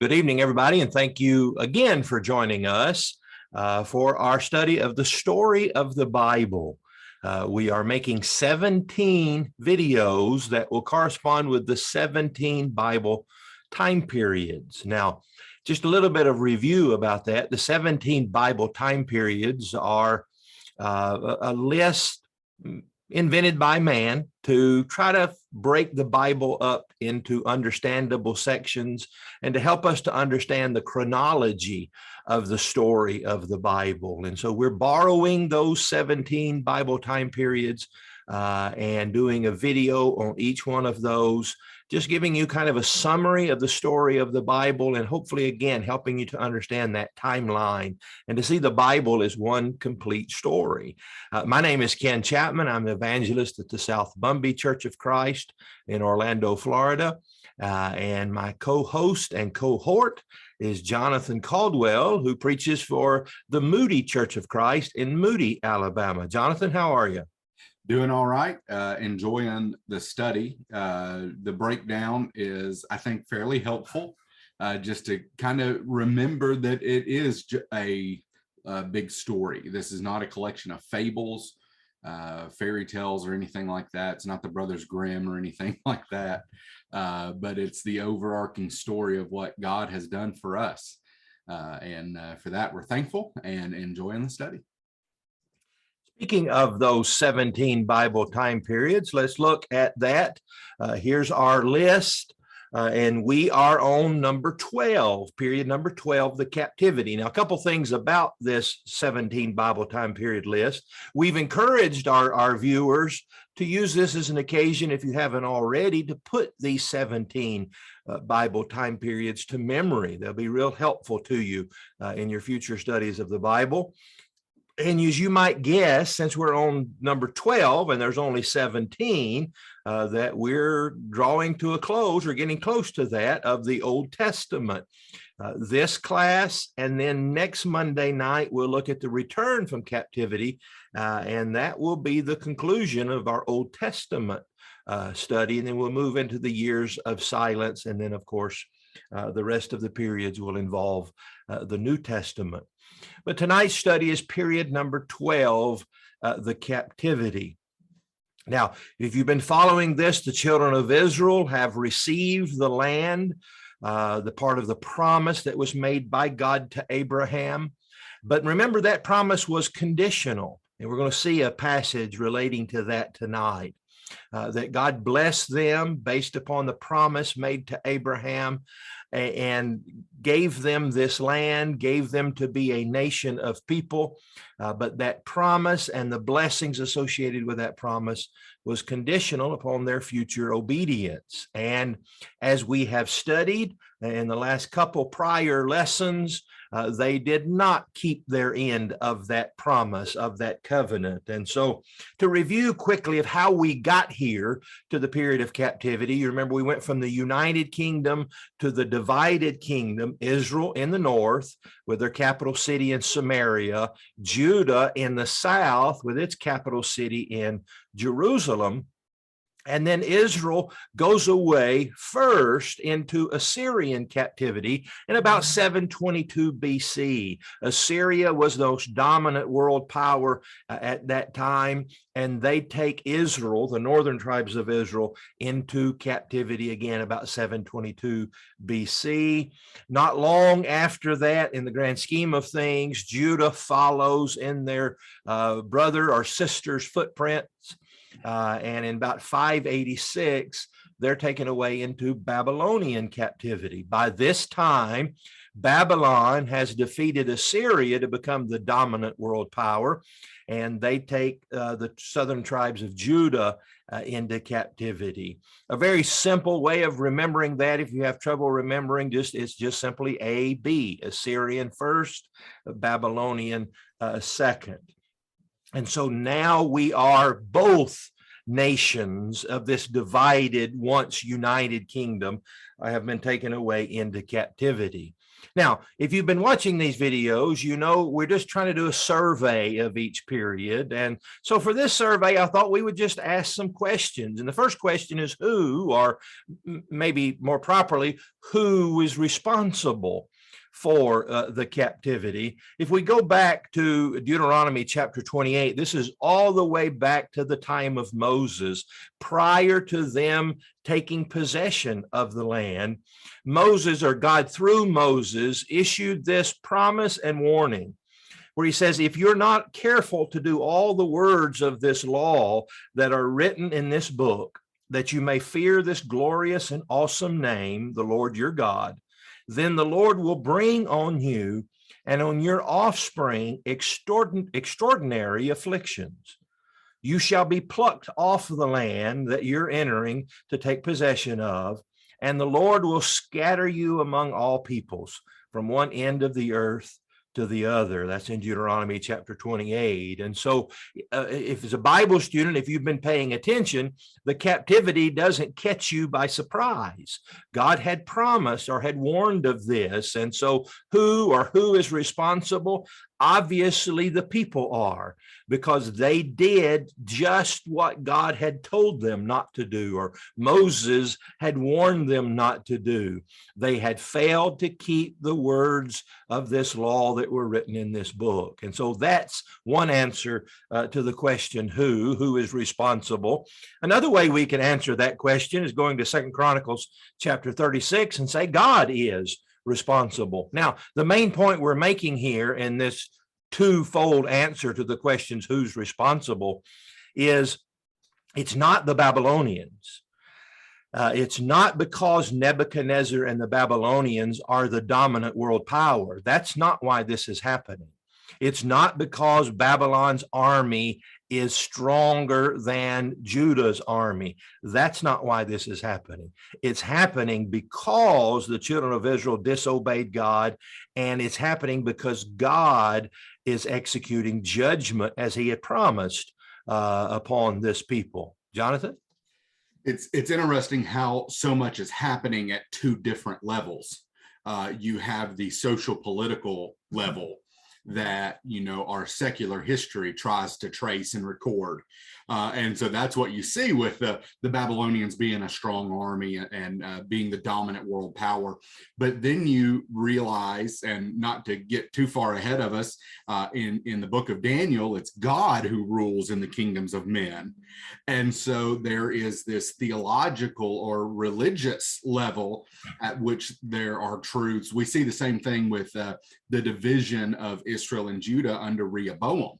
Good evening, everybody, and thank you again for joining us for our study of the story of the Bible. We are making 17 videos that will correspond with the 17 Bible time periods. Now, just a little bit of review about that. The 17 Bible time periods are a list invented by man to try to break the Bible up into understandable sections and to help us to understand the chronology of the story of the Bible. And so we're borrowing those 17 Bible time periods and doing a video on each one of those, just giving you kind of a summary of the story of the Bible and hopefully, again, helping you to understand that timeline and to see the Bible as one complete story. My name is Ken Chapman. I'm an evangelist at the South Bumby Church of Christ in Orlando, Florida. And my co-host and cohort is Jonathan Caldwell, who preaches for the Moody Church of Christ in Moody, Alabama. Jonathan, how are you? Doing all right, enjoying the study. The breakdown is, I think, fairly helpful, just to kind of remember that it is a big story. This is not a collection of fables, fairy tales, or anything like that. It's not the Brothers Grimm or anything like that, but it's the overarching story of what God has done for us. And for that, we're thankful and enjoying the study. Speaking of those 17 Bible time periods, let's look at that. Here's our list, and we are on number 12, period number 12, the Captivity. Now, a couple things about this 17 Bible time period list. We've encouraged our viewers to use this as an occasion, if you haven't already, to put these 17 Bible time periods to memory. They'll be real helpful to you in your future studies of the Bible. And as you might guess, since we're on number 12 and there's only 17, that we're drawing to a close or getting close to that of the Old Testament. This class and then next Monday night, we'll look at the return from captivity, and that will be the conclusion of our Old Testament study. And then we'll move into the years of silence. And then, of course, the rest of the periods will involve the New Testament. But tonight's study is period number 12, the Captivity. Now, if you've been following this, the children of Israel have received the land, the part of the promise that was made by God to Abraham. But remember, that promise was conditional. And we're going to see a passage relating to that tonight. That God blessed them based upon the promise made to Abraham and gave them this land, gave them to be a nation of people. But that promise and the blessings associated with that promise was conditional upon their future obedience. And as we have studied in the last couple prior lessons, they did not keep their end of that promise, of that covenant. And so to review quickly of how we got here to the period of captivity, you remember we went from the United Kingdom to the divided kingdom, Israel in the north with their capital city in Samaria, Judah in the south with its capital city in Jerusalem. And then Israel goes away first into Assyrian captivity in about 722 BC. Assyria was the most dominant world power at that time, and they take Israel, the northern tribes of Israel, into captivity again about 722 BC. Not long after that, in the grand scheme of things, Judah follows in their brother or sister's footprints. And in about 586, they're taken away into Babylonian captivity. By this time, Babylon has defeated Assyria to become the dominant world power, and they take the southern tribes of Judah into captivity. A very simple way of remembering that, if you have trouble remembering, it's just simply A, B, Assyrian first, Babylonian second. And so now we are both nations of this divided, once united kingdom have been taken away into captivity. Now, if you've been watching these videos, you know we're just trying to do a survey of each period. And so for this survey, I thought we would just ask some questions. And the first question is who, or maybe more properly, who is responsible for the captivity? If we go back to Deuteronomy chapter 28, this is all the way back to the time of Moses, prior to them taking possession of the land. Moses, or God through Moses, issued this promise and warning where he says, if you're not careful to do all the words of this law that are written in this book, that you may fear this glorious and awesome name, the Lord your God, then the Lord will bring on you and on your offspring extraordinary afflictions. You shall be plucked off the land that you're entering to take possession of, and the Lord will scatter you among all peoples from one end of the earth to the other. That's in Deuteronomy chapter 28. And so if as a Bible student, if you've been paying attention, the captivity doesn't catch you by surprise. God had promised or had warned of this. And so who is responsible? Obviously, the people are, because they did just what God had told them not to do, or Moses had warned them not to do. They had failed to keep the words of this law that were written in this book. And so that's one answer to the question, who is responsible. Another way we can answer that question is going to 2 Chronicles chapter 36 and say God is responsible. Now, the main point we're making here in this twofold answer to the questions who's responsible is it's not the Babylonians. It's not because Nebuchadnezzar and the Babylonians are the dominant world power. That's not why this is happening. It's not because Babylon's army is stronger than Judah's army. That's not why this is happening. It's happening because the children of Israel disobeyed God, and it's happening because God is executing judgment as he had promised upon this people. Jonathan? It's interesting how so much is happening at two different levels. You have the social political level that, you know, our secular history tries to trace and record. And so that's what you see with the Babylonians being a strong army and being the dominant world power. But then you realize, and not to get too far ahead of us, in the book of Daniel, it's God who rules in the kingdoms of men. And so there is this theological or religious level at which there are truths. We see the same thing with the division of Israel and Judah under Rehoboam.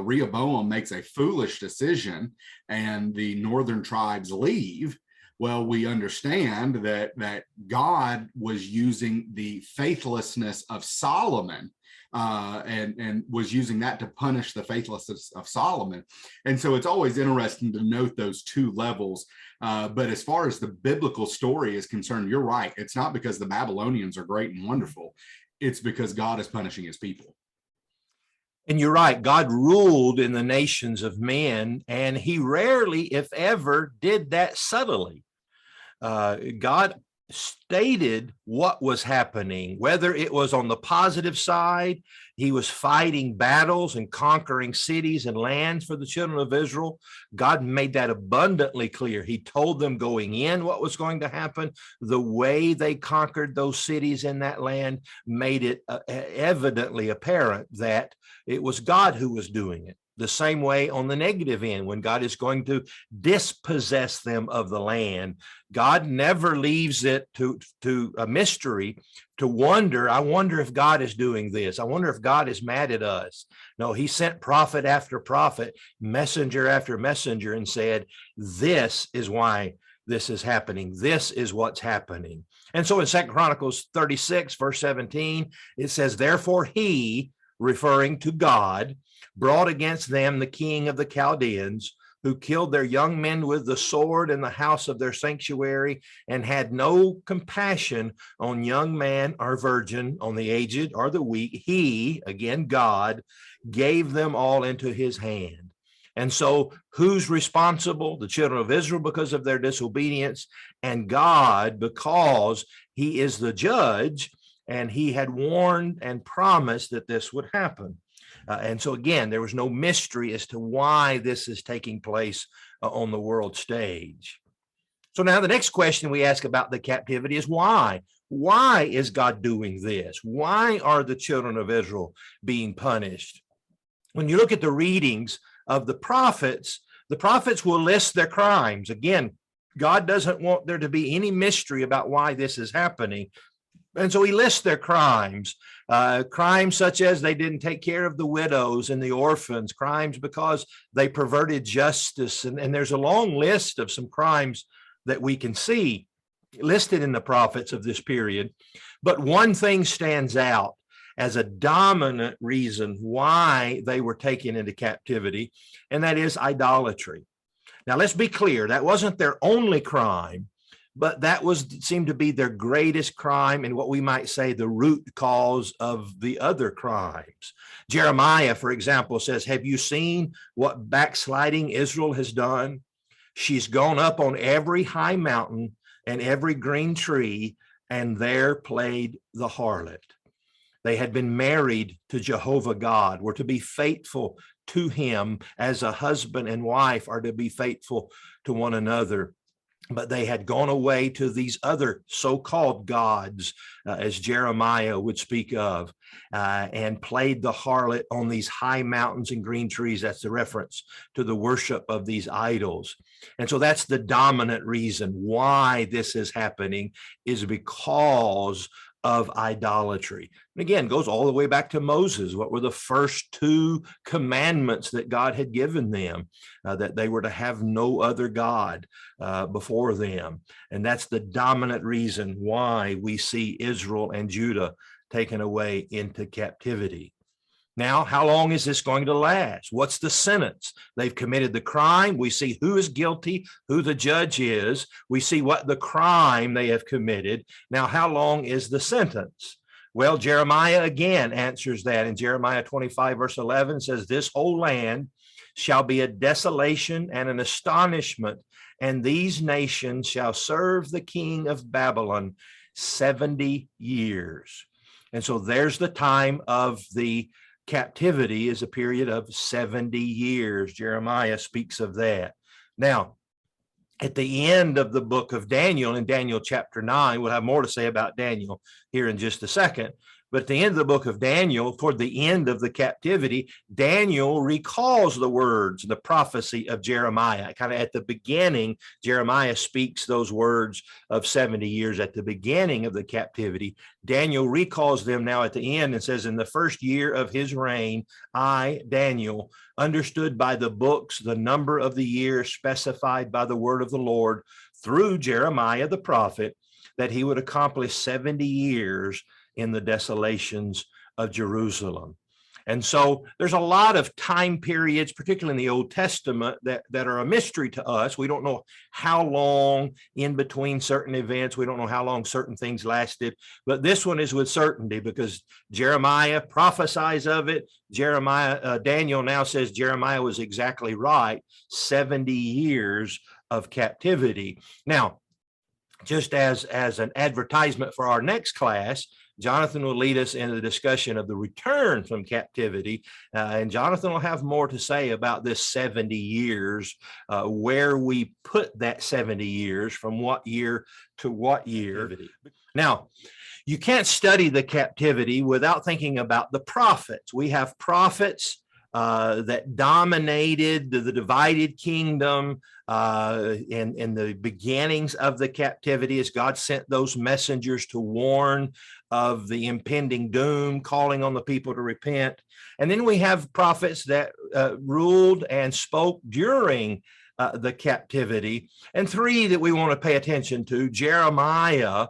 Rehoboam makes a foolish decision and the northern tribes leave. Well, we understand that God was using the faithlessness of Solomon and was using that to punish the faithlessness of Solomon. And so it's always interesting to note those two levels. But as far as the biblical story is concerned, you're right. It's not because the Babylonians are great and wonderful. It's because God is punishing his people. And you're right, God ruled in the nations of men, and he rarely, if ever, did that subtly. God stated what was happening, whether it was on the positive side, he was fighting battles and conquering cities and lands for the children of Israel. God made that abundantly clear. He told them going in what was going to happen. The way they conquered those cities in that land made it evidently apparent that it was God who was doing it. The same way on the negative end, when God is going to dispossess them of the land, God never leaves it to a mystery to wonder, I wonder if God is doing this. I wonder if God is mad at us. No, he sent prophet after prophet, messenger after messenger, and said, this is why this is happening. This is what's happening. And so in 2 Chronicles 36, verse 17, it says, therefore he, referring to God, brought against them the king of the Chaldeans, who killed their young men with the sword in the house of their sanctuary, and had no compassion on young man or virgin, on the aged or the weak. He, again God, gave them all into his hand. And so who's responsible? The children of Israel because of their disobedience, and God because he is the judge, and he had warned and promised that this would happen. And so again, there was no mystery as to why this is taking place on the world stage. So now the next question we ask about the captivity is why? Why is God doing this? Why are the children of Israel being punished? When you look at the readings of the prophets will list their crimes. Again, God doesn't want there to be any mystery about why this is happening. And so he lists their crimes, crimes such as they didn't take care of the widows and the orphans, crimes because they perverted justice. And there's a long list of some crimes that we can see listed in the prophets of this period. But one thing stands out as a dominant reason why they were taken into captivity, and that is idolatry. Now, let's be clear, that wasn't their only crime, but that seemed to be their greatest crime and what we might say the root cause of the other crimes. Jeremiah, for example, says, have you seen what backsliding Israel has done? She's gone up on every high mountain and every green tree, and there played the harlot. They had been married to Jehovah God, were to be faithful to him as a husband and wife are to be faithful to one another. But they had gone away to these other so-called gods, as Jeremiah would speak of, and played the harlot on these high mountains and green trees. That's the reference to the worship of these idols. And so that's the dominant reason why this is happening, is because of idolatry. And again, goes all the way back to Moses. What were the first two commandments that God had given them? That they were to have no other God before them. And that's the dominant reason why we see Israel and Judah taken away into captivity. Now, how long is this going to last? What's the sentence? They've committed the crime. We see who is guilty, who the judge is. We see what the crime they have committed. Now, how long is the sentence? Well, Jeremiah again answers that in Jeremiah 25, verse 11, says, this whole land shall be a desolation and an astonishment, and these nations shall serve the king of Babylon 70 years. And so there's the time of the captivity, is a period of 70 years. Jeremiah speaks of that. Now, at the end of the book of Daniel, in Daniel chapter 9, we'll have more to say about Daniel here in just a second. But at the end of the book of Daniel, toward the end of the captivity, Daniel recalls the words, the prophecy of Jeremiah. Kind of at the beginning, Jeremiah speaks those words of 70 years at the beginning of the captivity. Daniel recalls them now at the end and says, in the first year of his reign, I, Daniel, understood by the books the number of the years specified by the word of the Lord through Jeremiah the prophet, that he would accomplish 70 years in the desolations of Jerusalem. And so there's a lot of time periods, particularly in the Old Testament, that are a mystery to us. We don't know how long in between certain events. We don't know how long certain things lasted. But this one is with certainty because Jeremiah prophesies of it. Daniel now says Jeremiah was exactly right, 70 years of captivity. Now, just as an advertisement for our next class, Jonathan will lead us in the discussion of the return from captivity, and Jonathan will have more to say about this 70 years, where we put that 70 years, from what year to what year. Now, you can't study the captivity without thinking about the prophets. We have prophets that dominated the divided kingdom in the beginnings of the captivity, as God sent those messengers to warn of the impending doom, calling on the people to repent. And then we have prophets that ruled and spoke during the captivity. And three that we want to pay attention to: Jeremiah.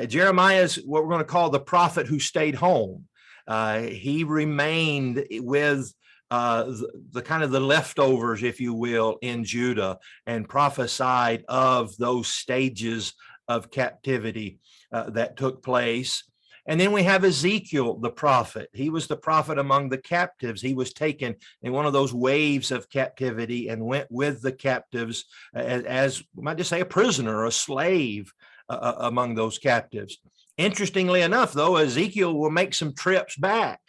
Jeremiah is what we're going to call the prophet who stayed home. He remained with the kind of the leftovers, if you will, in Judah, and prophesied of those stages of captivity that took place. And then we have Ezekiel, the prophet. He was the prophet among the captives. He was taken in one of those waves of captivity and went with the captives as we might just say, a prisoner or a slave among those captives. Interestingly enough, though, Ezekiel will make some trips back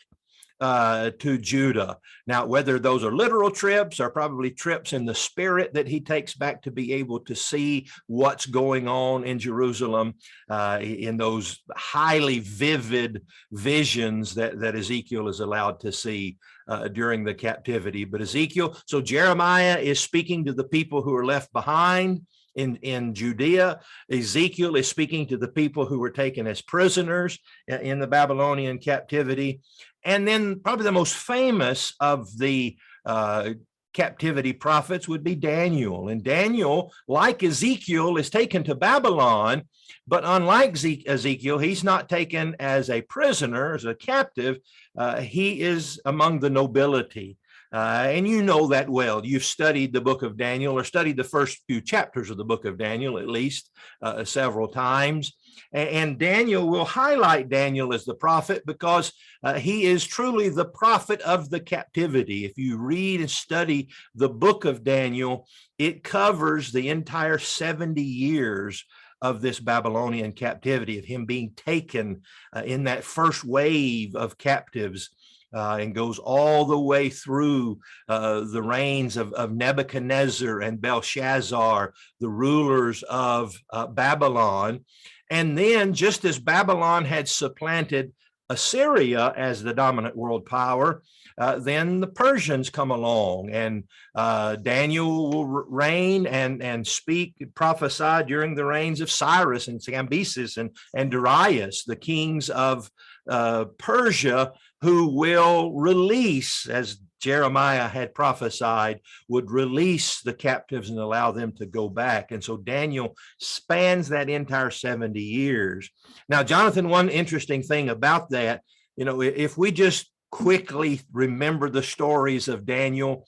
to Judah. Now, whether those are literal trips or probably trips in the spirit that he takes back to be able to see what's going on in Jerusalem in those highly vivid visions that Ezekiel is allowed to see during the captivity. But Ezekiel, so Jeremiah is speaking to the people who are left behind in Judea. Ezekiel is speaking to the people who were taken as prisoners in the Babylonian captivity. And then probably the most famous of the captivity prophets would be Daniel. And Daniel, like Ezekiel, is taken to Babylon, but unlike Ezekiel, he's not taken as a prisoner, as a captive. He is among the nobility. And you know that well. You've studied the book of Daniel, or studied the first few chapters of the book of Daniel, at least several times. And Daniel will highlight Daniel as the prophet because he is truly the prophet of the captivity. If you read and study the book of Daniel, it covers the entire 70 years of this Babylonian captivity, of him being taken in that first wave of captives. And goes all the way through the reigns of Nebuchadnezzar and Belshazzar, the rulers of Babylon. And then, just as Babylon had supplanted Assyria as the dominant world power, then the Persians come along, and Daniel will reign and speak, prophesy during the reigns of Cyrus and Cambyses and Darius, the kings of Persia, who will release, as Jeremiah had prophesied, would release the captives and allow them to go back. And so Daniel spans that entire 70 years. Now, Jonathan, one interesting thing about that, if we just quickly remember the stories of Daniel,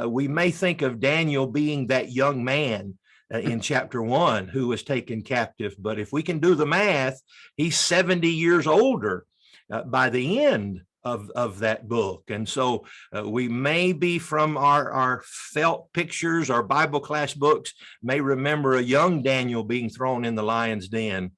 we may think of Daniel being that young man in chapter 1 who was taken captive. But if we can do the math, he's 70 years older by the end of that book. And so we may be, from our felt pictures, our Bible class books, may remember a young Daniel being thrown in the lion's den.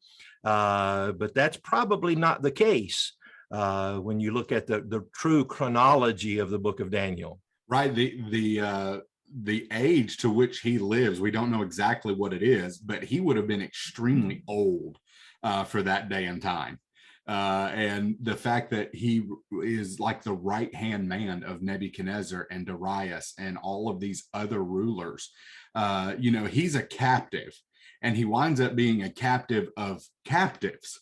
But that's probably not the case when you look at the true chronology of the book of Daniel. Right. The age to which he lives, we don't know exactly what it is, but he would have been extremely old for that day and time. And the fact that he is like the right-hand man of Nebuchadnezzar and Darius and all of these other rulers, he's a captive, and he winds up being a captive of captives.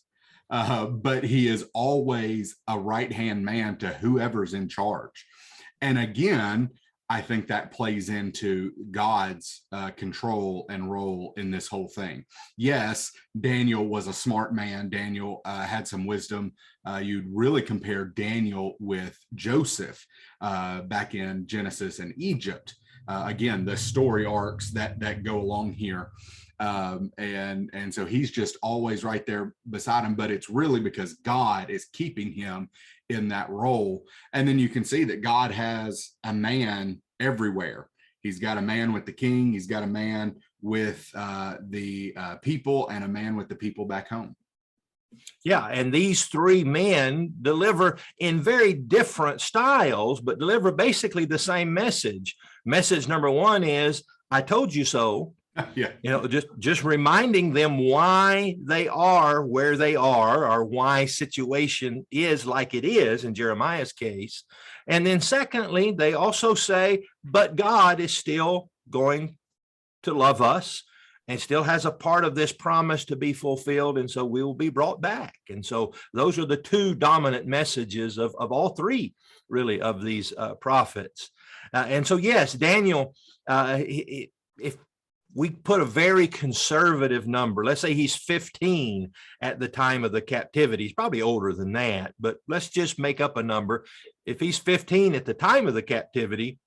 But he is always a right-hand man to whoever's in charge. And again, I think that plays into God's control and role in this whole thing. Yes, Daniel was a smart man. Daniel had some wisdom. You'd really compare Daniel with Joseph back in Genesis and Egypt. Again, the story arcs that go along here. And so he's just always right there beside him, but it's really because God is keeping him in that role. And then you can see that God has a man everywhere. He's got a man with the king, he's got a man with the people, and a man with the people back home. Yeah, and these three men deliver in very different styles, but deliver basically the same message. Message number one is, I told you so. Yeah, just reminding them why they are where they are, or why situation is like it is in Jeremiah's case. And then secondly, they also say, but God is still going to love us and still has a part of this promise to be fulfilled, and so we will be brought back. And so those are the two dominant messages of all three, really, of these prophets. And so yes, Daniel, if we put a very conservative number, let's say he's 15 at the time of the captivity. He's probably older than that, but let's just make up a number. If he's 15 at the time of the captivity,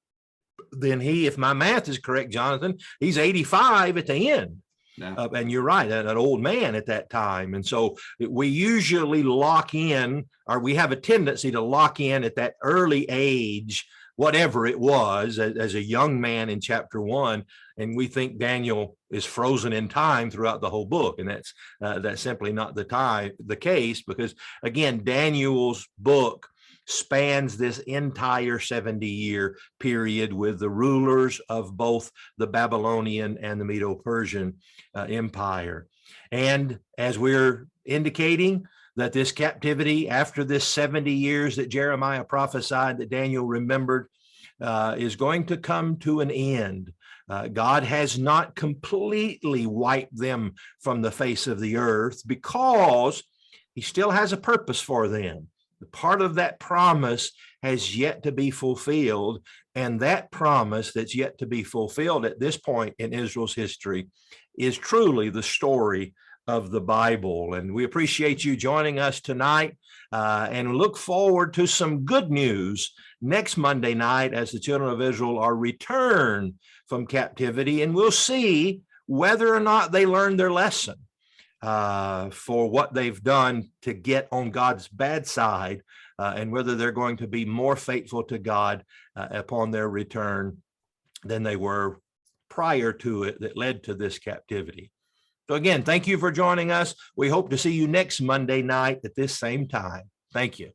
then if my math is correct, Jonathan, he's 85 at the end. No. And you're right, an old man at that time. And so we usually lock in, or we have a tendency to lock in at that early age, whatever it was, as a young man in chapter 1. And we think Daniel is frozen in time throughout the whole book. And that's simply not the case, because again, Daniel's book spans this entire 70-year period with the rulers of both the Babylonian and the Medo-Persian empire. And as we're indicating, that this captivity, after this 70 years that Jeremiah prophesied, that Daniel remembered, is going to come to an end. God has not completely wiped them from the face of the earth, because he still has a purpose for them. Part of that promise has yet to be fulfilled, and that promise that's yet to be fulfilled at this point in Israel's history is truly the story of the Bible. And we appreciate you joining us tonight, and look forward to some good news next Monday night as the children of Israel are returned from captivity, and we'll see whether or not they learned their lesson for what they've done to get on God's bad side, and whether they're going to be more faithful to God upon their return than they were prior to it, that led to this captivity. So again, thank you for joining us. We hope to see you next Monday night at this same time. Thank you.